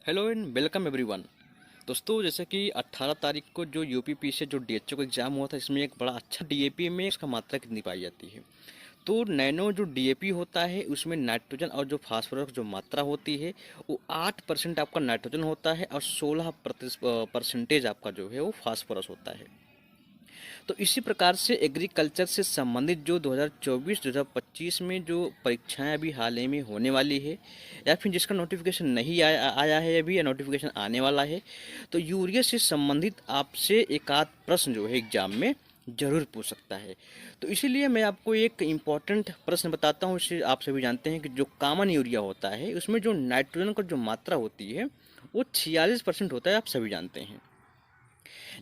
Hello and welcome everyone. दोस्तों, जैसे कि 18 तारीख को जो यूपी से जो डीएचओ का एग्ज़ाम हुआ था, इसमें एक बड़ा अच्छा डीएपी में उसका मात्रा कितनी पाई जाती है। तो नैनो जो डीएपी होता है उसमें नाइट्रोजन और जो फास्फोरस जो मात्रा होती है वो 8% आपका नाइट्रोजन होता है और 16% आपका जो है वो फास्फोरस होता है। तो इसी प्रकार से एग्रीकल्चर से संबंधित जो 2024-2025 में जो परीक्षाएं अभी हाल ही में होने वाली है या फिर जिसका नोटिफिकेशन नहीं आया है अभी या नोटिफिकेशन आने वाला है, तो यूरिया से संबंधित आपसे एक आध प्रश्न जो है एग्जाम में जरूर पूछ सकता है। तो इसीलिए मैं आपको एक इम्पॉर्टेंट प्रश्न बताता हूँ। इसे आप सभी जानते हैं कि जो कॉमन यूरिया होता है उसमें जो नाइट्रोजन का जो मात्रा होती है वो 46% होता है, आप सभी जानते हैं।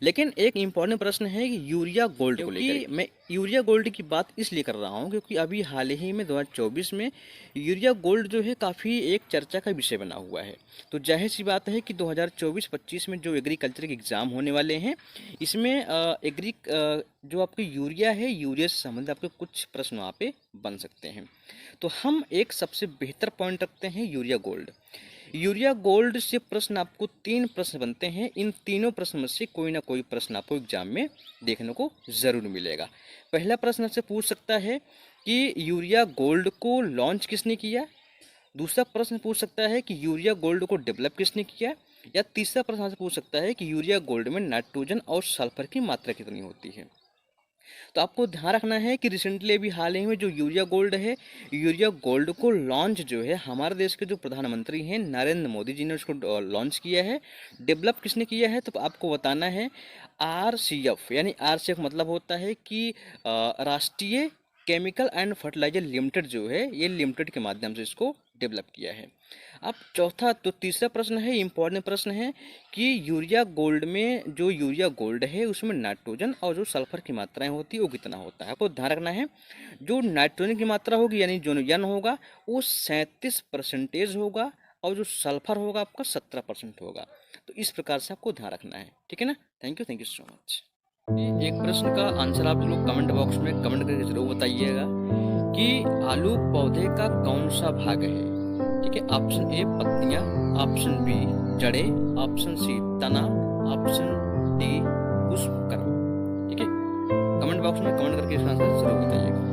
लेकिन एक इम्पॉर्टेंट प्रश्न है कि यूरिया गोल्ड को लेकर। क्योंकि मैं यूरिया गोल्ड की बात इसलिए कर रहा हूँ क्योंकि अभी हाल ही में 2024 में यूरिया गोल्ड जो है काफ़ी एक चर्चा का विषय बना हुआ है। तो जाहिर सी बात है कि 2024-25 में जो एग्रीकल्चर के एग्ज़ाम होने वाले हैं इसमें जो आपकी यूरिया है, यूरिया से संबंधित आपके कुछ प्रश्न वहाँ पे बन सकते हैं। तो हम एक सबसे बेहतर पॉइंट रखते हैं यूरिया गोल्ड। यूरिया गोल्ड से प्रश्न आपको 3 प्रश्न बनते हैं। इन तीनों प्रश्न में से कोई ना कोई प्रश्न आपको एग्जाम में देखने को जरूर मिलेगा। पहला प्रश्न आपसे पूछ सकता है कि यूरिया गोल्ड को लॉन्च किसने किया। दूसरा प्रश्न पूछ सकता है कि यूरिया गोल्ड को डेवलप किसने किया। या तीसरा प्रश्न आपसे पूछ सकता है कि यूरिया गोल्ड में नाइट्रोजन और सल्फर की मात्रा कितनी होती है। तो आपको ध्यान रखना है कि रिसेंटली अभी हाल ही में जो यूरिया गोल्ड है, यूरिया गोल्ड को लॉन्च जो है हमारे देश के जो प्रधानमंत्री हैं नरेंद्र मोदी जी ने उसको लॉन्च किया है। डेवलप किसने किया है तो आपको बताना है आरसीएफ, यानी आरसीएफ मतलब होता है कि राष्ट्रीय केमिकल एंड फर्टिलाइजर लिमिटेड जो है ये लिमिटेड के माध्यम से इसको डेवलप किया है। अब तीसरा प्रश्न है, इम्पोर्टेंट प्रश्न है कि यूरिया गोल्ड में जो यूरिया गोल्ड है उसमें नाइट्रोजन और जो सल्फर की मात्राएं होती है वो कितना होता है। आपको ध्यान रखना है जो नाइट्रोजन की मात्रा होगी यानी जो यन होगा वो 37% होगा और जो सल्फर होगा आपका 17% होगा। तो इस प्रकार से आपको ध्यान रखना है, ठीक है ना। Thank you so much. एक प्रश्न का आंसर आप लोग कमेंट बॉक्स में कमेंट करके जरूर बताइएगा कि आलू पौधे का कौन सा भाग है। ठीक है, ऑप्शन ए पत्तियां, ऑप्शन बी जड़ें, ऑप्शन सी तना, ऑप्शन डी पुष्पक्रम। ठीक है, कमेंट बॉक्स में कमेंट करके इसका आंसर जरूर बताइएगा।